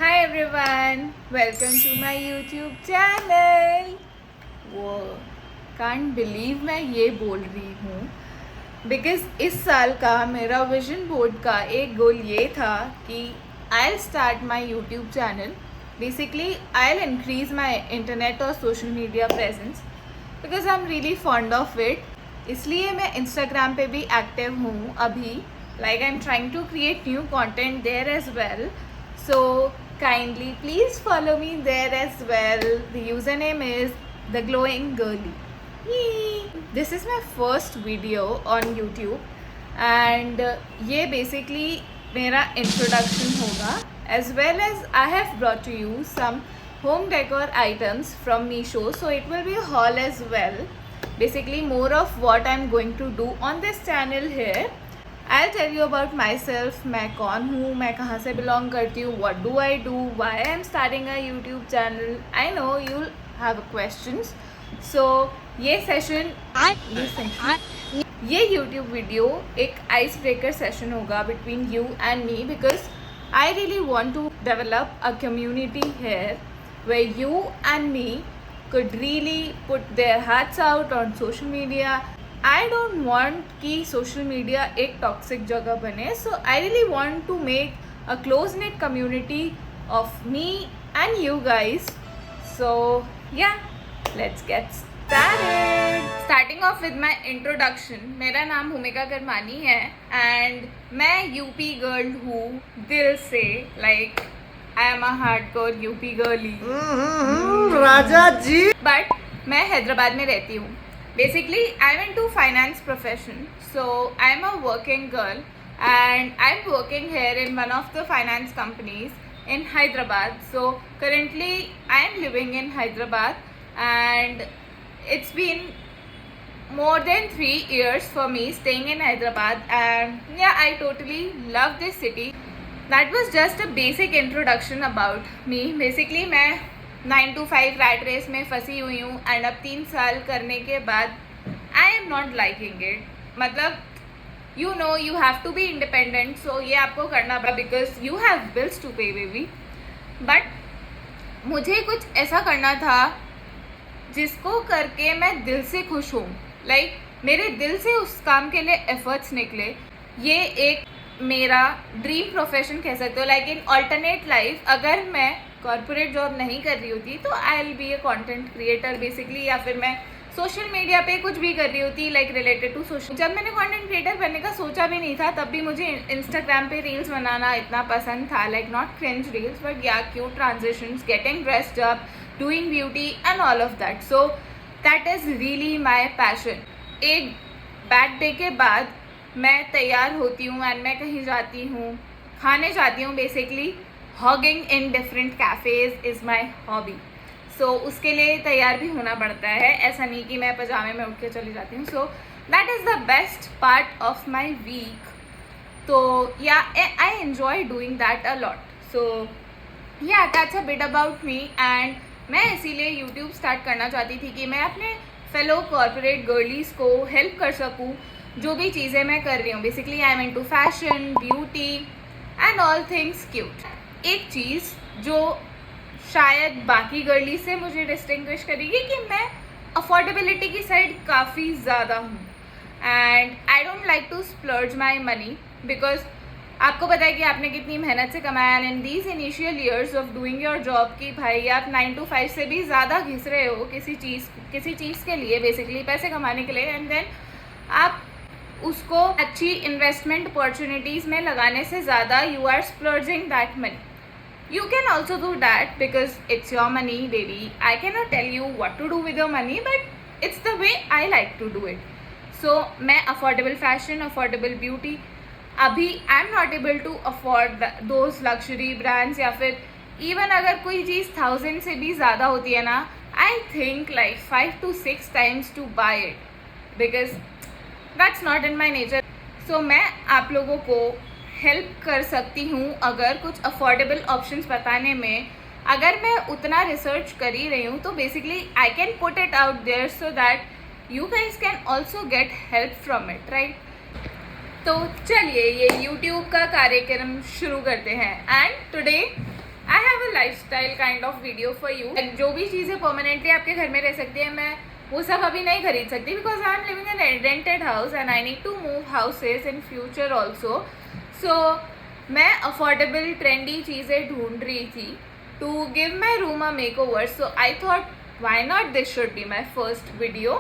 Hi everyone, welcome to my YouTube channel. वो can't believe मैं ये बोल रही हूँ बिकॉज इस साल का मेरा विजन बोर्ड का एक गोल ये था कि I'll start my YouTube channel. Basically, I'll increase my internet और social media presence because I'm really fond of it. इसलिए मैं Instagram पे भी एक्टिव हूँ अभी. Like I'm trying to create new content there as well. So kindly please follow me there as well. The username is the glowing girly. This is my first video on YouTube and ये basically मेरा introduction होगा as well as I have brought to you some home decor items from Meesho, so it will be a haul as well. Basically more of what I'm going to do on this channel here. I'll tell you about myself, मैं कौन हूँ, मैं कहाँ से belong करती हूँ, what do I do, why I'm starting a YouTube channel. I know you'll have questions. So ये YouTube video एक ice breaker session होगा between you and me because I really want to develop a community here where you and me could really put their hearts out on social media. I don't want कि social media एक toxic जगह बने, so I really want to make a close-knit community of me and you guys. So yeah, let's get started. Starting off with my introduction. मेरा नाम भूमिका करमानी है and मैं UP girl हूँ दिल से. Like I am a hardcore UP girly. Raja ji. But मैं हैदराबाद में रहती हूँ. Basically, I'm into finance profession, so I'm a working girl and I'm working here in one of the finance companies in Hyderabad. So currently, I'm living in Hyderabad and it's been more than 3 years for me staying in Hyderabad, and yeah, I totally love this city. That was just a basic introduction about me. Basically, मैं 9 to 5 rat race में फंसी हुई हूँ and अब 3 साल करने के बाद I am not liking it. मतलब you know you have to be independent, so ये आपको करना पड़ा because you have bills to pay baby. But मुझे कुछ ऐसा करना था जिसको करके मैं दिल से खुश हूँ. लाइक मेरे दिल से उस काम के लिए एफर्ट्स निकले. ये एक मेरा ड्रीम प्रोफेशन कह सकते हो. लाइक इन ऑल्टरनेट लाइफ अगर मैं कॉर्पोरेट जॉब नहीं कर रही होती तो I will be a content creator basically, या फिर मैं सोशल मीडिया पे कुछ भी कर रही होती लाइक रिलेटेड टू सोशल. जब मैंने कंटेंट क्रिएटर बनने का सोचा भी नहीं था तब भी मुझे इंस्टाग्राम पे रील्स बनाना इतना पसंद था. Like not cringe reels but yeah cute transitions, getting dressed up, doing beauty and all of that. So that is really my passion. एक बैड डे के बाद मैं तैयार होती हूँ एंड मैं कहीं जाती हूँ, खाने जाती हूँ. Basically hogging in different cafes is my hobby. So उसके लिए तैयार भी होना पड़ता है. ऐसा नहीं कि मैं पजामे में उठ के चली जाती हूँ. So that is the best part of my week. तो yeah I enjoy doing that a lot. So yeah that's a bit about me. And मैं इसीलिए यूट्यूब स्टार्ट करना चाहती थी कि मैं अपने फेलो कॉर्पोरेट गर्लीज़ को हेल्प कर सकूँ जो भी चीज़ें मैं कर रही हूँ. Basically I am into fashion, beauty and all things cute. एक चीज़ जो शायद बाकी गर्ली से मुझे डिस्टिंग्विश करेगी कि मैं अफोर्डेबिलिटी की साइड काफ़ी ज़्यादा हूँ and I don't like to splurge my money because आपको पता है कि आपने कितनी मेहनत से कमाया and in these initial years of doing your job कि भाई आप 9 to 5 से भी ज़्यादा घिस रहे हो किसी चीज़ के लिए, बेसिकली पैसे कमाने के लिए, एंड देन आप उसको अच्छी इन्वेस्टमेंट अपॉर्चुनिटीज़ में लगाने से ज़्यादा you are splurging that money. You can also do that because it's your money, baby. I cannot tell you what to do with your money, but it's the way I like to do it. So मैं affordable fashion, affordable beauty, अभी I'm not able to afford those luxury brands, या फिर even अगर कोई चीज़ 1000 से भी ज़्यादा होती है ना, I think like 5 to 6 times to buy it because that's not in my nature. So मैं आप लोगों को हेल्प कर सकती हूँ अगर कुछ अफोर्डेबल ऑप्शंस बताने में. अगर मैं उतना रिसर्च कर ही रही हूँ तो basically I can put it out there so that you guys can also get help from it, right. तो चलिए ये यूट्यूब का कार्यक्रम शुरू करते हैं. And today I have lifestyle kind of video for you. जो भी चीज़ें परमानेंटली आपके घर में रह सकती है, मैं वो सब अभी नहीं खरीद सकती because I am living in rented house and I need to move houses in future also. So मैं अफोर्डेबल ट्रेंडी चीज़ें ढूंढ रही थी to give my room a makeover. So I thought why not this should be my first video.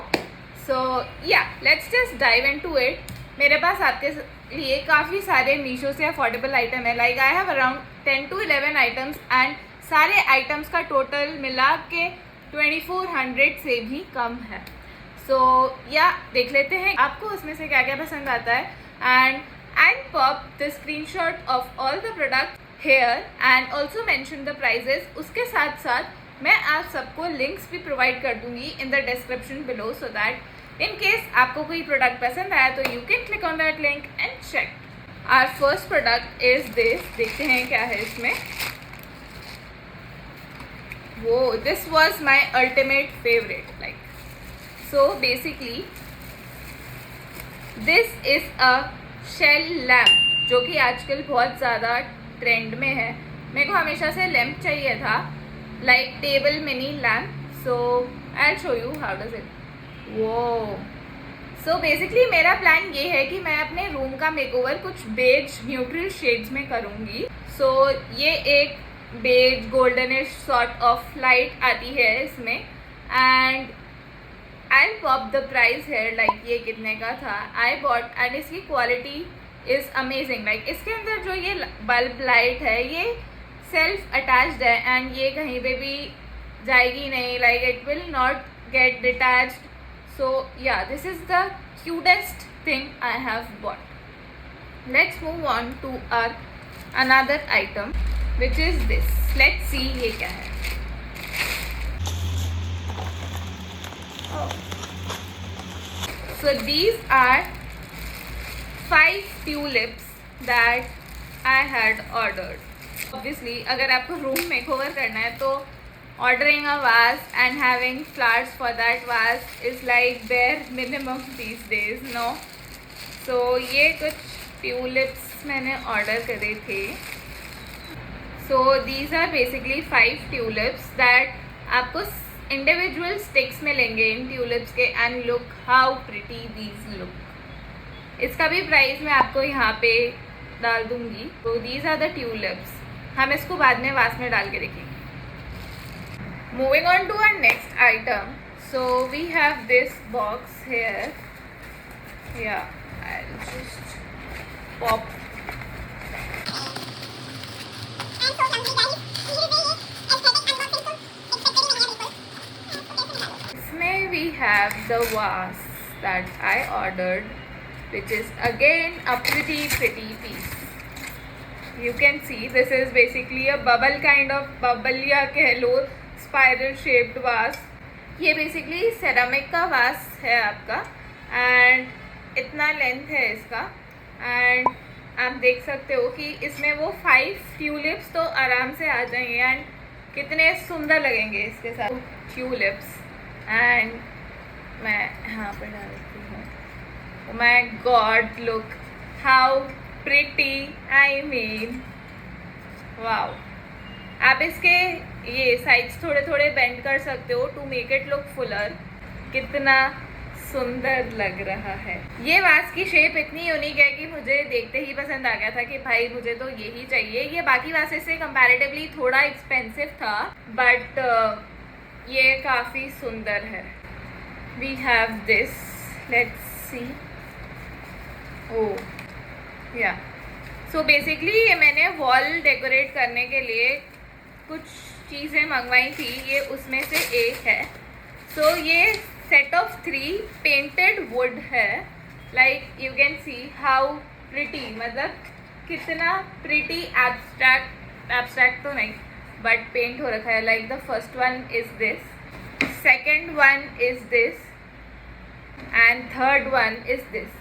So yeah, let's just dive into it. मेरे पास आपके लिए काफ़ी सारे मीशो से अफोर्डेबल आइटम है, like I have around 10 to 11 items and सारे items का total मिला के 2400 से भी कम है। सो या देख लेते हैं आपको उसमें से क्या क्या पसंद आता है and I pop the screenshot of all the product here and also mention the prices. उसके साथ साथ मैं आप सबको लिंक्स भी प्रोवाइड कर दूंगी in the description below so that in case आपको कोई प्रोडक्ट पसंद आया तो you can click on that link and check. Our first product is this. देखते हैं क्या है इसमें। वो this was my ultimate favourite like. So basically this is a shell lamp जो कि आजकल बहुत ज़्यादा ट्रेंड में है। मेरे को हमेशा से लैम्प चाहिए था, like table mini lamp. So I'll show you how does it. Whoa. So basically मेरा प्लान ये है कि मैं अपने रूम का मेकओवर कुछ बेज न्यूट्रल शेड्स में करूँगी। So ये एक beige goldenish sort of light आती है इसमें and I'll pop the price here like ये कितने का था। I bought and इसकी क्वालिटी इज़ अमेजिंग। लाइक इसके अंदर जो ये बल्ब लाइट है ये सेल्फ अटैच्ड है एंड ये कहीं पे भी जाएगी नहीं, like it will not get detached. So yeah this is the cutest thing I have bought. Let's move on to our another item which is this. Let's see ये क्या है। So these are 5 tulips that I had ordered. Obviously अगर आपको room makeover करना है तो ordering a vase and having flowers for that vase is like bare minimum these days, no? So ये कुछ tulips मैंने ऑर्डर करे थे। So these are basically 5 tulips that आपको इंडिविजुअल स्टिक्स मिलेंगे इन ट्यूलिप्स के and look how pretty these look. इसका भी प्राइस मैं आपको यहाँ पे डाल दूँगी। तो दीज आर द ट्यूलिप्स। हम इसको बाद में वास में डाल के देखेंगे। Moving on to our next item. So we have this box here. Yeah I just pop. इसमें we have the vase that I ordered which is again a pretty piece. You can see this is basically a bubble kind of bubble या कह लो spiral shaped vase. ये basically ceramic का vase है आपका and इतना length है इसका and आप देख सकते हो कि इसमें वो 5 tulips तो आराम से आ जाएंगे एंड कितने सुंदर लगेंगे इसके साथ tulips। and मैं यहाँ पर डालती हूँ। Oh my God, look how pretty, I mean, wow. आप इसके ये साइड्स थोड़े थोड़े बेंड कर सकते हो to make it look fuller. कितना सुंदर लग रहा है। ये वास की शेप इतनी यूनिक है कि मुझे देखते ही पसंद आ गया था कि भाई मुझे तो यही चाहिए। ये बाकी वासेस से कंपैरेटिवली थोड़ा एक्सपेंसिव था बट ये काफ़ी सुंदर है। We have this, let's see. Oh yeah so basically ये मैंने वॉल डेकोरेट करने के लिए कुछ चीज़ें मंगवाई थी, ये उसमें से एक है। सो ये सेट ऑफ 3 पेंटेड वुड है। Like you can see how pretty, मतलब कितना प्रिटी एब्स्ट्रैक्ट तो नहीं बट पेंट हो रखा है। Like the first one is this, second one is this and third one is this.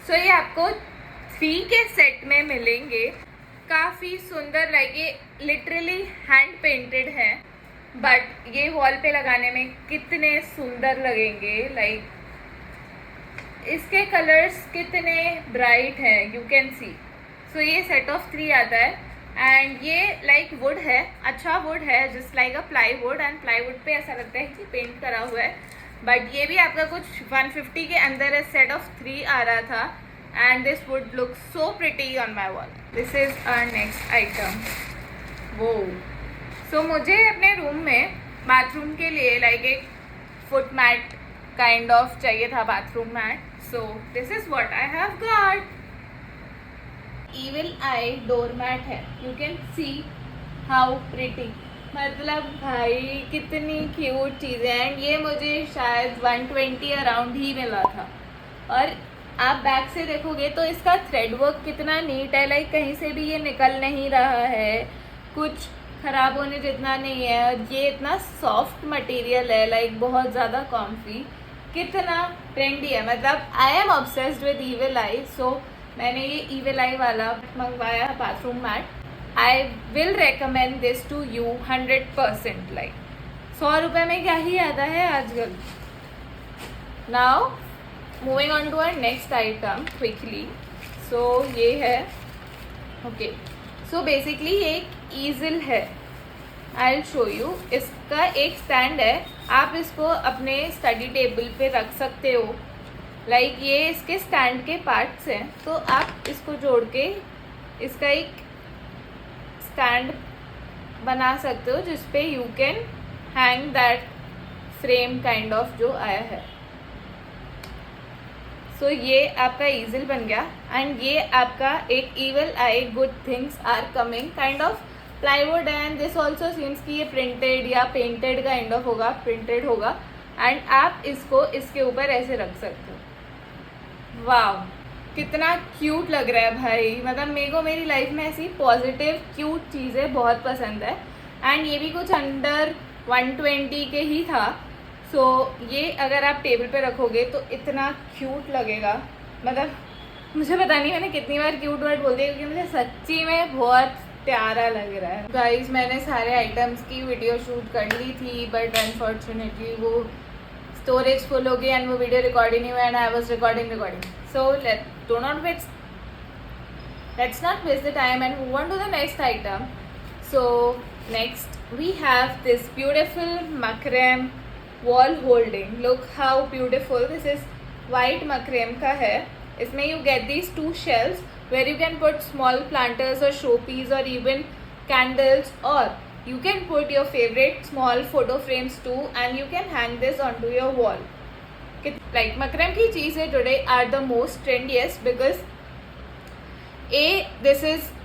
So ये आपको 3 के सेट में मिलेंगे। काफ़ी सुंदर, लाइक ये लिटरली हैंड पेंटेड है बट ये वॉल पे लगाने में कितने सुंदर लगेंगे। लाइक इसके कलर्स कितने ब्राइट हैं, यू कैन सी। सो ये सेट ऑफ 3 आता है एंड ये लाइक वुड है, अच्छा वुड है, just like a plywood, and plywood पे ऐसा लगता है कि पेंट करा हुआ है, बट ये भी आपका कुछ 150 के अंदर सेट ऑफ 3 आ रहा था and this would look so pretty on my wall. This is our next item. वो सो मुझे अपने रूम में बाथरूम के लिए लाइक एक फुट मैट काइंड ऑफ चाहिए था, bathroom mat. So this is what I have got. Evil eye door mat है. You can see how pretty, मतलब भाई कितनी क्यूट चीज़ें हैं. ये मुझे शायद 120 अराउंड ही मिला था. और आप बैक से देखोगे तो इसका थ्रेड वर्क कितना नीट है, लाइक कहीं से भी ये निकल नहीं रहा है, कुछ ख़राब होने जितना नहीं है. और ये इतना सॉफ्ट मटेरियल है, लाइक बहुत ज़्यादा कॉम्फी, कितना ट्रेंडी है. मतलब I am obsessed with evil eye. So मैंने ये इविल आई वाला मंगवाया bathroom mat. I will recommend this to you 100%. Like 100 रुपये में क्या ही आता है आजकल. Now moving on to our next item quickly. So ये है ओके. सो बेसिकली ये एक ईजल है. I will show you. इसका एक स्टैंड है, आप इसको अपने स्टडी टेबल पे रख सकते हो. लाइक ये इसके स्टैंड के पार्ट्स हैं, तो आप इसको जोड़ के इसका एक स्टैंड बना सकते हो जिस पे you can hang that frame kind of जो आया है. सो ये आपका ईजल बन गया. एंड ये आपका एक evil eye good things are coming kind of plywood. And this also seems कि ये प्रिंटेड या पेंटेड काइंड ऑफ होगा, प्रिंटेड होगा. एंड आप इसको इसके ऊपर ऐसे रख सकते हो. वाव, कितना क्यूट लग रहा है भाई. मतलब मेरे को मेरी लाइफ में ऐसी पॉजिटिव क्यूट चीज़ें बहुत पसंद है. एंड ये भी कुछ अंडर 120 के ही था. सो ये अगर आप टेबल पे रखोगे तो इतना क्यूट लगेगा. मतलब मुझे पता नहीं मैंने कितनी बार क्यूट वर्ड बोल दिया, क्योंकि मुझे सच्ची में बहुत प्यारा लग रहा है. गाइस मैंने सारे आइटम्स की वीडियो शूट कर ली थी, बट अनफॉर्चुनेटली वो स्टोरेज फुल हो गई एंड वो वीडियो रिकॉर्ड ही नहीं हुआ. And I was recording. So let's not waste the time and move on to the next item. So next we have this beautiful macrame wall holding. Look how beautiful. This is white macrame का है. इसमें you get these 2 shelves where you can put small planters or showpiece or even candles, or you can put your favorite small photo frames too, and you can hang this onto your wall. Like macrame की चीज़ें today are the most trendiest because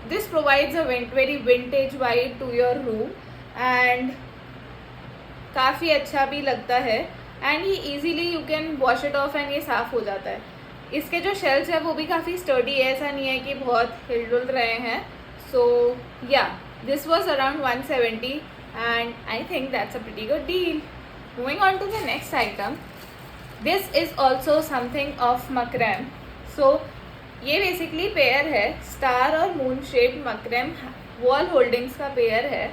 this provides a very vintage vibe to your room and काफ़ी अच्छा भी लगता है. And ये easily you can wash it off and ये साफ़ हो जाता है. इसके जो शेल्स है वो भी काफ़ी स्टर्डी है, ऐसा नहीं है कि बहुत हिल डुल रहे हैं. So yeah this was around 170 and I think that's a pretty good deal. Moving on to the next item. This is also something of macrame. So ये बेसिकली पेयर है, स्टार और moon shaped macrame wall holdings का pair है.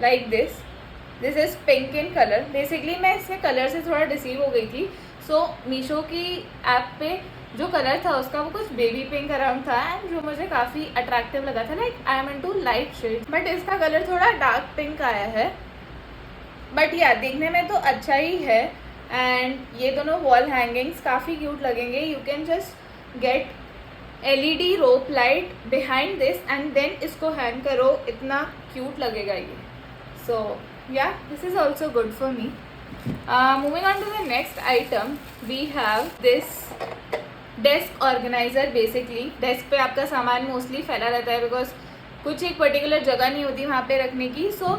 Like this is pink in colour. Basically मैं इसके colour से थोड़ा deceive हो गई थी. सो मीशो की ऐप पे जो कलर था उसका वो कुछ बेबी पिंक अराउंड था, एंड जो मुझे काफ़ी अट्रैक्टिव लगा था. Like I am into light shade, but इसका कलर थोड़ा डार्क पिंक आया है. बट या दिखने में तो अच्छा ही है. एंड ये दोनों वॉल हैंगिंग्स काफ़ी क्यूट लगेंगे. You can just get LED rope light behind this and then इसको हैंग करो, इतना क्यूट लगेगा ये. So yeah this is also good for me. Moving on to the next item, we have this desk organizer. Basically desk पे आपका सामान mostly फैला रहता है बिकॉज कुछ एक पर्टिकुलर जगह नहीं होती वहाँ पे रखने की. सो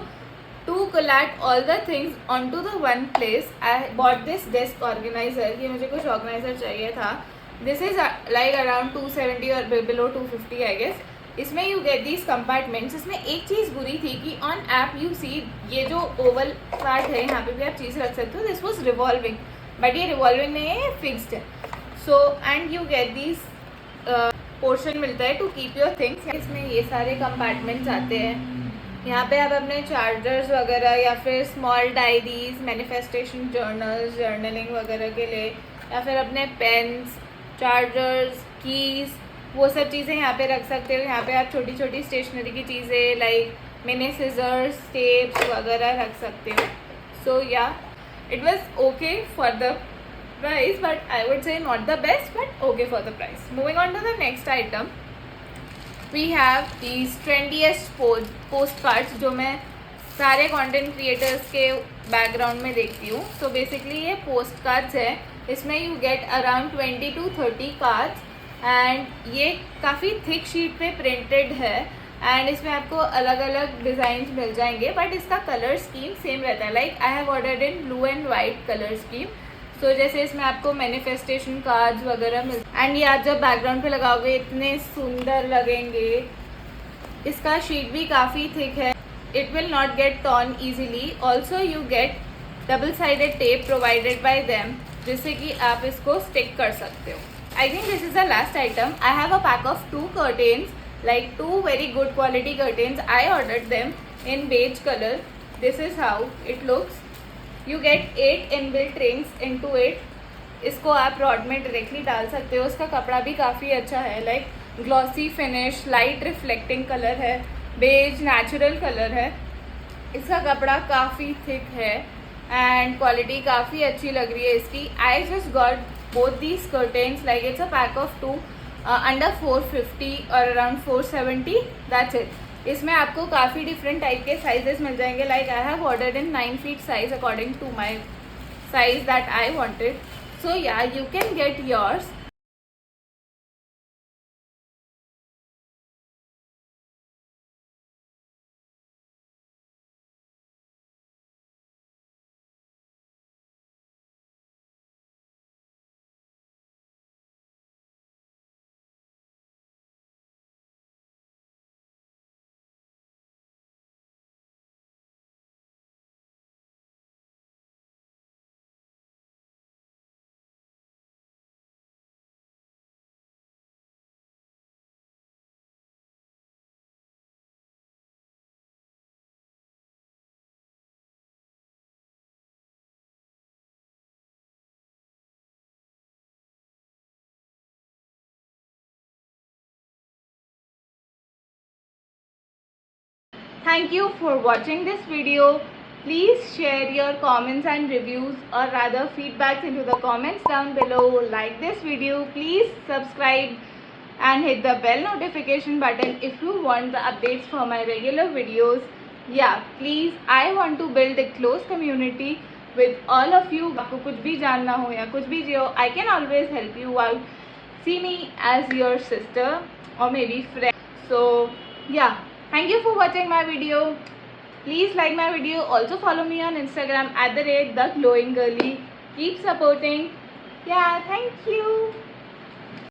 to collect all the things onto the one place, I bought this desk organizer. ये मुझे कुछ ऑर्गेनाइजर चाहिए था. This is like around 270 or below 250 I guess. इसमें यू गेट दीज कंपार्टमेंट्स. इसमें एक चीज़ बुरी थी कि ऑन ऐप यू सी ये जो ओवल पार्ट है यहाँ पे भी आप चीज़ रख सकते हो. दिस वॉज रिवॉल्विंग, बट ये रिवॉल्विंग नहीं है, ये फिक्स्ड है. So and you get these portion मिलता है टू कीप योर थिंग्स. इसमें ये सारे कंपार्टमेंट्स आते हैं. यहाँ पे आप अपने चार्जर्स वगैरह या फिर small diaries, manifestation journals, journaling वगैरह के लिए, या फिर अपने पेन्स, चार्जर्स, कीज़, वो सब चीज़ें यहाँ पे रख सकते हो। यहाँ पे आप छोटी छोटी स्टेशनरी की चीज़ें लाइक मिनी सीजर्स, टेप्स वगैरह रख सकते हो। So yeah it was okay for the price, but I would say not the best, but okay for the price. Moving on to the next item, we have these trendiest postcards, जो मैं सारे content creators के background में देखती हूँ। सो basically ये post cards है, इसमें you get around 20 to 30 cards and ये काफ़ी थिक शीट पे प्रिंटेड है एंड इसमें आपको अलग अलग डिज़ाइन मिल जाएंगे, बट इसका कलर स्कीम सेम रहता है। Like I have ordered in blue and white colour scheme. So जैसे इसमें आपको मैनिफेस्टेशन कार्ड्स वगैरह मिल एंड ये आप जब बैकग्राउंड पे लगाओगे इतने सुंदर लगेंगे। इसका शीट भी काफ़ी थिक है, it will not get torn easily. Also you get double sided tape provided by them, जिससे कि आप इसको stick कर सकते हो। I think this is the last item. I have a pack of 2 curtains, like 2 very good quality curtains. I ordered them in beige color. This is how it looks. You get 8 inbuilt rings into it. इसको आप rod में directly डाल सकते हो। इसका कपड़ा भी काफ़ी अच्छा है, like glossy finish, light reflecting colour है, बेज नेचुरल कलर है। इसका कपड़ा काफ़ी थिक है एंड क्वालिटी काफ़ी अच्छी लग रही है इसकी। I just got both these curtains, like it's a pack of 2 under 450 और अराउंड 470, दैट्स इट। इसमें आपको काफ़ी डिफरेंट टाइप के साइजेस मिल जाएंगे। Like I have ordered in 9 feet size according to my size that I wanted. So yeah you can get yours. Thank you for watching this video. Please share your comments and reviews, or rather feedbacks, into the comments down below. Like this video, please subscribe and hit the bell notification button if you want the updates for my regular videos. Yeah, please, I want to build a close community with all of you. आपको कुछ भी जानना हो या कुछ भी जो, I can always help you out. See me as your sister or maybe friend. So yeah, thank you for watching my video. Please like my video. Also follow me on Instagram @theglowinggirly. Keep supporting. Yeah, thank you.